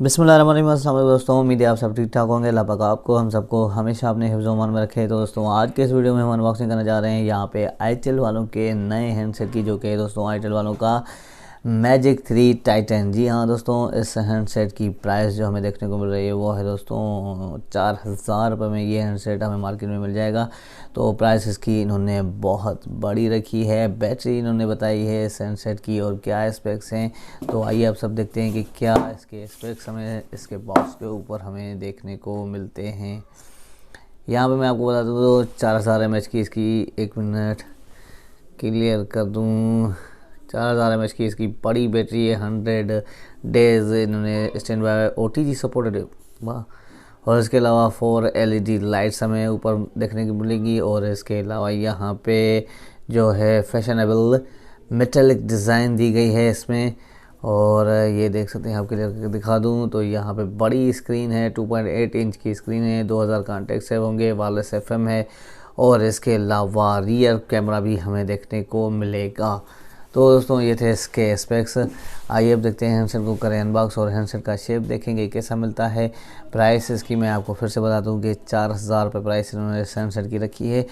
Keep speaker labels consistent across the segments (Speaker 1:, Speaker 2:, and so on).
Speaker 1: बिस्मिल्लाहिर्रहमानिर्रहीम। अस्सलाम वालेकुम दोस्तों, उम्मीद है आप सब ठीक ठाक होंगे। अल्लाह पाक आपको हम सबको हमेशा अपने हिफ्ज़-ओ-मान में रखे। तो दोस्तों आज के इस वीडियो में हम अनबॉक्सिंग करने जा रहे हैं यहाँ पे आईटेल वालों के नए हैंडसेट की, जो कि दोस्तों आईटेल वालों का मैजिक 3 टाइटन। जी हाँ दोस्तों, इस हैंडसेट की प्राइस जो हमें देखने को मिल रही है वो है दोस्तों 4000 रुपये में ये हैंडसेट हमें मार्केट में मिल जाएगा। तो प्राइस इसकी इन्होंने बहुत बड़ी रखी है। बैटरी इन्होंने बताई है इस हैंडसेट की और क्या स्पेक्स हैं, तो आइए आप सब देखते हैं कि क्या इसके स्पेक्स हमें इसके बॉक्स के ऊपर हमें देखने को मिलते हैं। यहाँ पे मैं आपको बता दूँ तो 4000 mAh की इसकी, एक मिनट क्लियर कर दूँ, 4000 mAh की इसकी बड़ी बैटरी है। 100 डेज़ इन्होंने स्टैंड बाय OTG सपोर्टेड है, वाह। और इसके अलावा 4 LED लाइट्स हमें ऊपर देखने की मिलेगी। और इसके अलावा यहाँ पे जो है फैशनेबल मेटेलिक डिज़ाइन दी गई है इसमें। और ये देख सकते हैं, आपके लिए दिखा दूँ तो यहाँ पे बड़ी स्क्रीन है, 2.8 इंच की स्क्रीन है, 2000 कॉन्टेक्ट सेव होंगे, वायरलेस FM है। और इसके अलावा रियर कैमरा भी हमें देखने को मिलेगा। तो दोस्तों ये थे इसके स्पेक्स। आइए अब देखते हैं हैंडसेट को, करें अनबॉक्स और हैंडसेट का शेप देखेंगे कैसा मिलता है। प्राइस इसकी मैं आपको फिर से बता दूं कि 4000 रुपये प्राइस इन्होंने इस हैंडसेट की रखी है।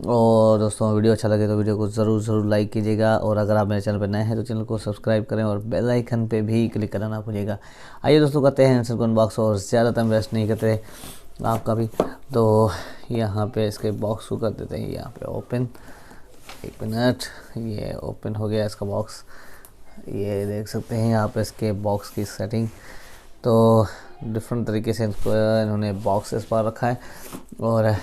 Speaker 1: और दोस्तों वीडियो अच्छा लगे तो वीडियो को ज़रूर लाइक कीजिएगा। और अगर आप मेरे चैनल पर नए हैं तो चैनल को सब्सक्राइब करें और बेल आइकन पे भी क्लिक करना ना भूलिएगा। आइए दोस्तों करते हैं हैंडसेट को अनबॉक्स, और ज़्यादा टाइम वेस्ट नहीं करते आपका भी। तो यहाँ पे इसके बॉक्स को कर देते हैं यहाँ पे ओपन। एक मिनट, ये ओपन हो गया इसका बॉक्स। ये देख सकते हैं यहाँ पे इसके बॉक्स की सेटिंग। तो डिफरेंट तरीके से इसको इन्होंने बॉक्स इस पर रखा है। और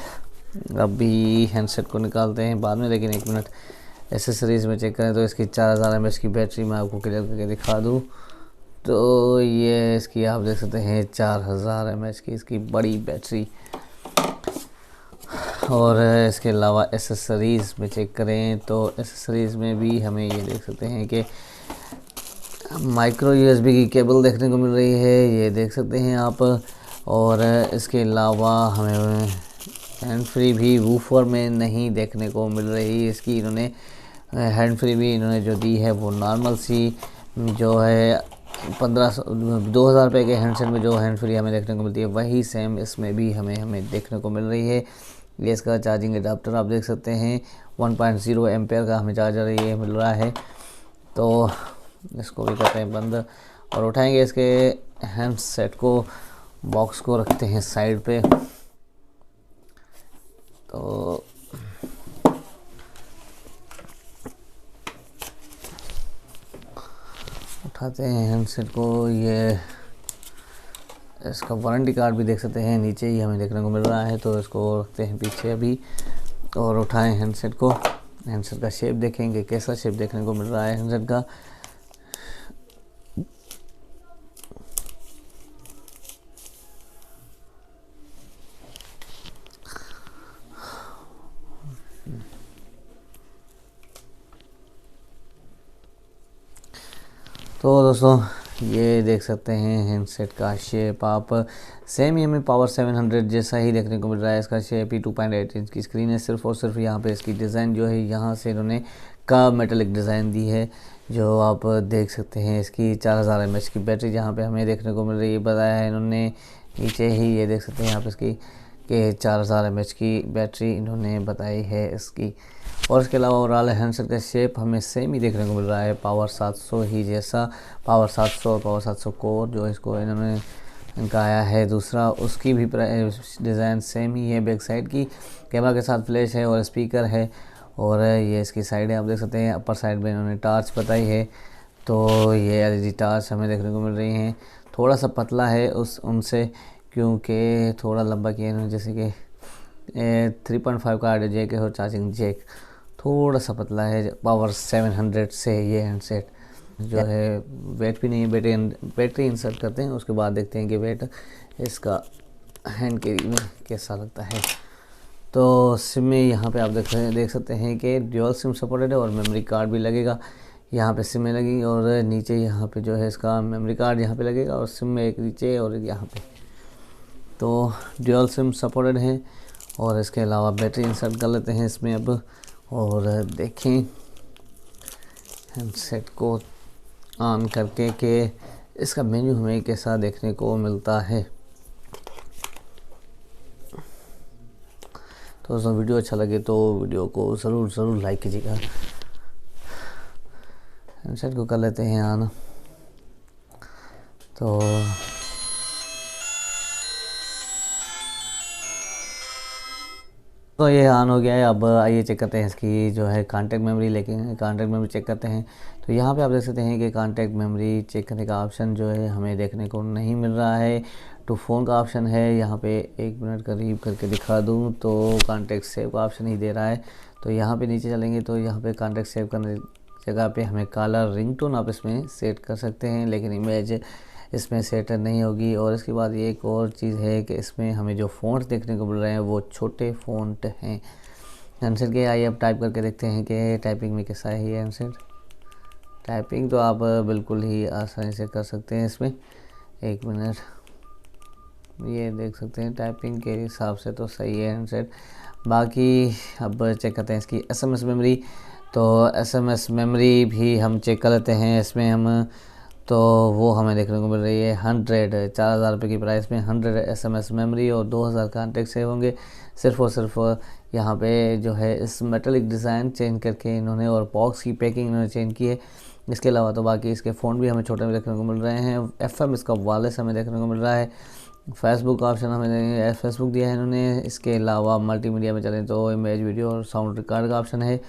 Speaker 1: अभी हैंडसेट को निकालते हैं बाद में, लेकिन एक मिनट एसेसरीज़ में चेक करें तो इसकी 4000 mAh की बैटरी मैं आपको क्लियर करके दिखा दूँ तो ये इसकी आप देख सकते हैं 4000 mAh की इसकी बड़ी बैटरी। और इसके अलावा एसेसरीज़ में चेक करें तो एसेसरीज़ में भी हमें ये देख सकते हैं कि माइक्रो USB की केबल देखने को मिल रही है, ये देख सकते हैं आप। और इसके अलावा हमें हैंड फ्री भी वूफर में नहीं देखने को मिल रही इसकी। इन्होंने हैंड फ्री भी इन्होंने जो दी है वो नॉर्मल सी जो है 2000 रुपये के हैंडसेट में जो हैंड फ्री हमें देखने को मिलती है वही सेम इसमें भी हमें देखने को मिल रही है। ये इसका चार्जिंग एडाप्टर आप देख सकते हैं, 1.0 एम्पेयर का हमें चार्जर ये मिल रहा है। तो इसको भी करते हैं बंद और उठाएंगे इसके हैंडसेट को, बॉक्स को रखते हैं साइड पे। तो उठाते हैं हैंडसेट को, ये इसका वारंटी कार्ड भी देख सकते हैं नीचे ही हमें देखने को मिल रहा है। तो इसको रखते हैं पीछे अभी और उठाएं हैंडसेट को। हैंडसेट का शेप देखेंगे कैसा शेप देखने को मिल रहा है हैंडसेट का। तो दोस्तों ये देख सकते हैं हैंडसेट का शेप आप, सेम ही हमें पावर 700 जैसा ही देखने को मिल रहा है। इसका शेप ही 2.8 इंच की स्क्रीन है सिर्फ और सिर्फ। यहाँ पे इसकी डिज़ाइन जो है यहाँ से इन्होंने कर्व मेटेलिक डिज़ाइन दी है जो आप देख सकते हैं। इसकी 4000 mAh की बैटरी जहाँ पे हमें देखने को मिल रही है, बताया है इन्होंने नीचे ही, ये देख सकते हैं यहाँ पे इसकी कि 4000 mAh की बैटरी इन्होंने बताई है इसकी। और इसके अलावा ओवरऑल हैंडसेट का शेप हमें सेम ही देखने को मिल रहा है, पावर 700 ही जैसा, पावर 700 और पावर 700 कोर जो इसको इन्होंने इनका आया है दूसरा, उसकी भी डिज़ाइन सेम ही है। बैक साइड की कैमरा के साथ फ्लैश है और स्पीकर है। और ये इसकी साइड है आप देख सकते हैं, अपर साइड में इन्होंने टार्च बताई है। तो ये LED टार्च हमें देखने को मिल रही हैं, थोड़ा सा पतला है उनसे, क्योंकि थोड़ा लंबा किया इन्होंने, जैसे कि 3.5 का ऑडियो जैक है और चार्जिंग जैक थोड़ा सा पतला है। पावर 700 से ये हैंडसेट जो है, वेट भी नहीं है। बैटरी इंसर्ट करते हैं उसके बाद देखते हैं कि वेट इसका हैंड कैरी में कैसा लगता है। तो सिम में यहाँ पे आप देख सकते हैं कि ड्यूअल सिम सपोर्टेड है और मेमोरी कार्ड भी लगेगा। यहाँ पे सिम में लगेगी और नीचे यहाँ पे जो है इसका मेमोरी कार्ड यहाँ पे लगेगा और सिम में एक नीचे और एक यहाँ पे। तो ड्यूअल सिम सपोर्टेड है। और इसके अलावा बैटरी इंसर्ट कर लेते हैं इसमें अब, और देखें हैंडसेट को ऑन करके कि इसका मेन्यू हमें कैसा देखने को मिलता है। तो दोस्तों वीडियो अच्छा लगे तो वीडियो को ज़रूर लाइक कीजिएगा। हैंडसेट को कर लेते हैं ऑन। तो ये ऑन हो गया है। अब आइए चेक करते हैं इसकी जो है कॉन्टैक्ट मेमोरी, लेकिन कॉन्टैक्ट मेमोरी चेक करते हैं। तो यहाँ पे आप देख सकते हैं कि कॉन्टैक्ट मेमोरी चेक करने का ऑप्शन जो है हमें देखने को नहीं मिल रहा है। टू फ़ोन का ऑप्शन है, यहाँ पे 1 मिनट करीब करके दिखा दूँ तो कॉन्टैक्ट सेव का ऑप्शन ही दे रहा है। तो यहाँ पे नीचे चलेंगे तो यहाँ पे कॉन्टैक्ट सेव करने जगह पे हमें कॉलर रिंगटोन आप इसमें सेट कर सकते हैं, लेकिन इमेज इसमें सेट नहीं होगी। और इसके बाद ये एक और चीज़ है कि इसमें हमें जो फ़ॉन्ट देखने को मिल रहे हैं वो छोटे फ़ॉन्ट हैं। हैंडसेट के आइए अब टाइप करके देखते हैं कि टाइपिंग में कैसा है ये हैंडसेट। टाइपिंग तो आप बिल्कुल ही आसानी से कर सकते हैं इसमें। 1 मिनट, ये देख सकते हैं टाइपिंग के हिसाब से तो सही है हैंडसेट। बाकी अब चेक करते हैं इसकी SMS मेमोरी। तो SMS मेमोरी भी हम चेक कर लेते हैं इसमें हम। तो वो हमें देखने को मिल रही है 100, 4000 रुपये की प्राइस में 100 SMS मेमोरी और 2000 कॉन्टैक्ट सेव होंगे। सिर्फ़ और सिर्फ यहाँ पे जो है इस मेटालिक डिज़ाइन चेंज करके इन्होंने और बॉक्स की पैकिंग इन्होंने चेंज की है। इसके अलावा तो बाकी इसके फ़ोन भी हमें छोटे में देखने को मिल रहे हैं। FM इसका वायरलेस हमें देखने को मिल रहा है। फेसबुक का ऑप्शन हमें फेसबुक दिया है इन्होंने। इसके अलावा मल्टीमीडिया में चलें तो इमेज, वीडियो और साउंड रिकॉर्ड का ऑप्शन है।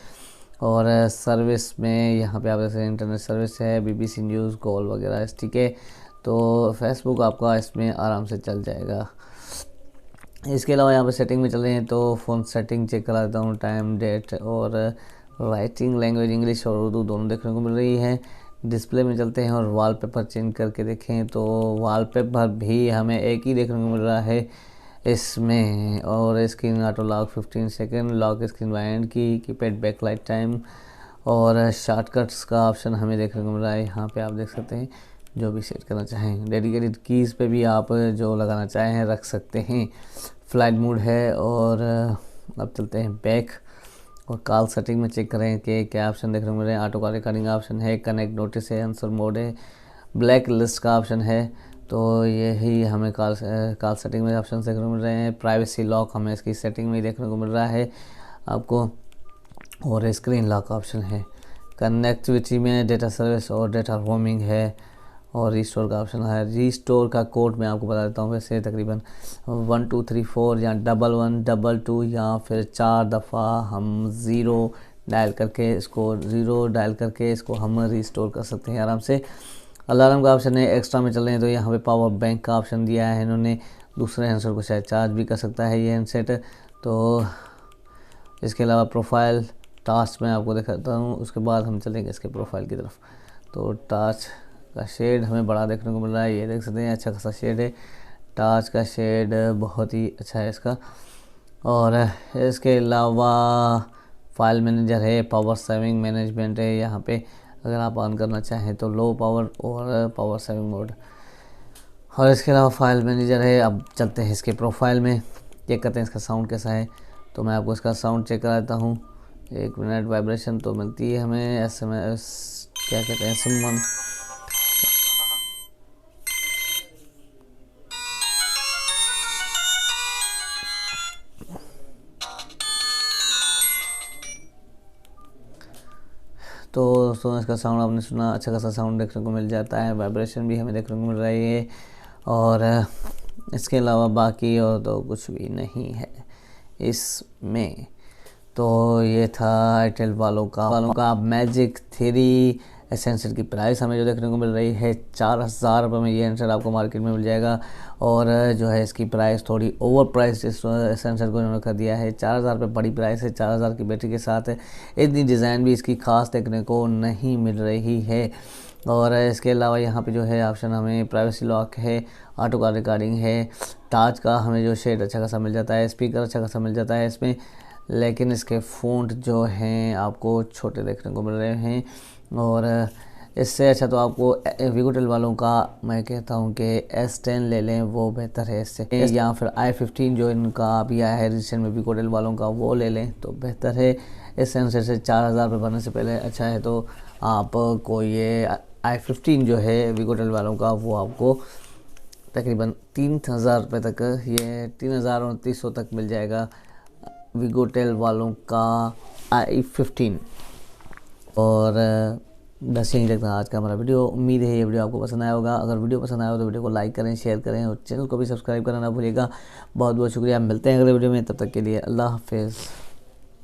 Speaker 1: और सर्विस में यहाँ पे आप जैसे इंटरनेट सर्विस है, BBC न्यूज़, कॉल वगैरह ठीक है। तो फेसबुक आपका इसमें आराम से चल जाएगा। इसके अलावा यहाँ पे सेटिंग में चले हैं तो फ़ोन सेटिंग चेक करा देता हूँ। टाइम, डेट और राइटिंग लैंग्वेज इंग्लिश और उर्दू दोनों देखने को मिल रही है। डिस्प्ले में चलते हैं और वॉलपेपर चेंज करके देखें तो वॉलपेपर भी हमें एक ही देखने को मिल रहा है इसमें। और screen auto lock 15 second, lock screen bye and की, कीपैड बैकलाइट टाइम और शॉर्टकट्स का ऑप्शन हमें देखने को मिल रहा है। यहाँ पे आप देख सकते हैं जो भी सेट करना चाहें। डेडिकेटेड कीज़ पे भी आप जो लगाना चाहें रख सकते हैं। फ्लाइट मोड है। और अब चलते हैं बैक और कॉल सेटिंग में चेक करें कि क्या ऑप्शन देखने को मिल रहे हैं। ऑटो कॉल रिकॉर्डिंग का ऑप्शन है, कनेक्ट नोटिस है, आंसर मोड है, ब्लैक लिस्ट का ऑप्शन है। तो यही हमें कॉल सेटिंग में ऑप्शन देखने को मिल रहे हैं। प्राइवेसी लॉक हमें इसकी सेटिंग में ही देखने को मिल रहा है आपको। और स्क्रीन लॉक का ऑप्शन है। कनेक्टिविटी में डेटा सर्विस और डेटा रोमिंग है। और रीस्टोर का ऑप्शन है। रीस्टोर का कोड मैं आपको बता देता हूँ। वैसे तकरीबन 1 2 3 4 या 11 22 या फिर 4 दफ़ा हम 0 डायल करके इसको हम रीस्टोर कर सकते हैं आराम से। अलार्म का ऑप्शन है। एक्स्ट्रा में चल रहे हैं तो यहाँ पे पावर बैंक का ऑप्शन दिया है इन्होंने। दूसरे हैंडसेट को शायद चार्ज भी कर सकता है ये हैंडसेट। तो इसके अलावा प्रोफाइल टास्क में आपको दिखाता हूँ, उसके बाद हम चलेंगे इसके प्रोफाइल की तरफ। तो टास्क का शेड हमें बड़ा देखने को मिल रहा है, ये देख सकते हैं अच्छा खासा शेड है। टाच का शेड बहुत ही अच्छा है इसका। और इसके अलावा फाइल मैनेजर है, पावर सेविंग मैनेजमेंट है। यहाँ पे अगर आप ऑन करना चाहें तो लो पावर और पावर सेविंग मोड। और इसके अलावा फाइल मैनेजर है। अब चलते हैं इसके प्रोफाइल में, चेक करते हैं इसका साउंड कैसा है। तो मैं आपको इसका साउंड चेक कराता हूँ। 1 मिनट। वाइब्रेशन तो मिलती है हमें। SMS क्या कहते हैं, सिम1। तो दोस्तों इसका साउंड आपने सुना, अच्छा खासा साउंड देखने को मिल जाता है। वाइब्रेशन भी हमें देखने को मिल रही है। और इसके अलावा बाकी और तो कुछ भी नहीं है इसमें। तो ये था आईटेल वालों का मैजिक 3 एसेंसर की प्राइस हमें जो देखने को मिल रही है 4000 रुपये में ये हैंडसेट आपको मार्केट में मिल जाएगा। और जो है इसकी प्राइस थोड़ी ओवर प्राइस इस एसेंसर को इन्होंने कर दिया है। 4000 रुपये बड़ी प्राइस है। 4000 की बैटरी के साथ इतनी डिज़ाइन भी इसकी खास देखने को नहीं मिल रही है। और इसके अलावा यहाँ पे जो है ऑप्शन हमें प्राइवेसी लॉक है, ऑटो कॉल रिकॉर्डिंग है, टच का हमें जो शेड अच्छा खासा मिल जाता है, स्पीकर अच्छा खासा मिल जाता है इसमें। लेकिन इसके फ़ॉन्ट जो हैं आपको छोटे देखने को मिल रहे हैं। और इससे अच्छा तो आपको वीगोटेल वालों का मैं कहता हूँ कि S10 ले लें, वो बेहतर है इससे। या फिर i15 जो इनका अभी आया है रिसेंट में वीगोटेल वालों का, वो ले लें तो बेहतर है। इस सेंसर से 4000 रुपये भरने से पहले अच्छा है तो आपको ये i15 जो है वीगोटेल वालों का, वो आपको तकरीबन 3,000 रुपये तक, ये 3,2900 तक मिल जाएगा वीगोटेल वालों का i15। और बस यहीं तक था आज का हमारा वीडियो। उम्मीद है ये वीडियो आपको पसंद आया होगा। अगर वीडियो पसंद आया हो तो वीडियो को लाइक करें, शेयर करें और चैनल को भी सब्सक्राइब करना ना भूलिएगा। बहुत बहुत शुक्रिया, मिलते हैं अगले वीडियो में, तब तक के लिए अल्लाह हाफिज़।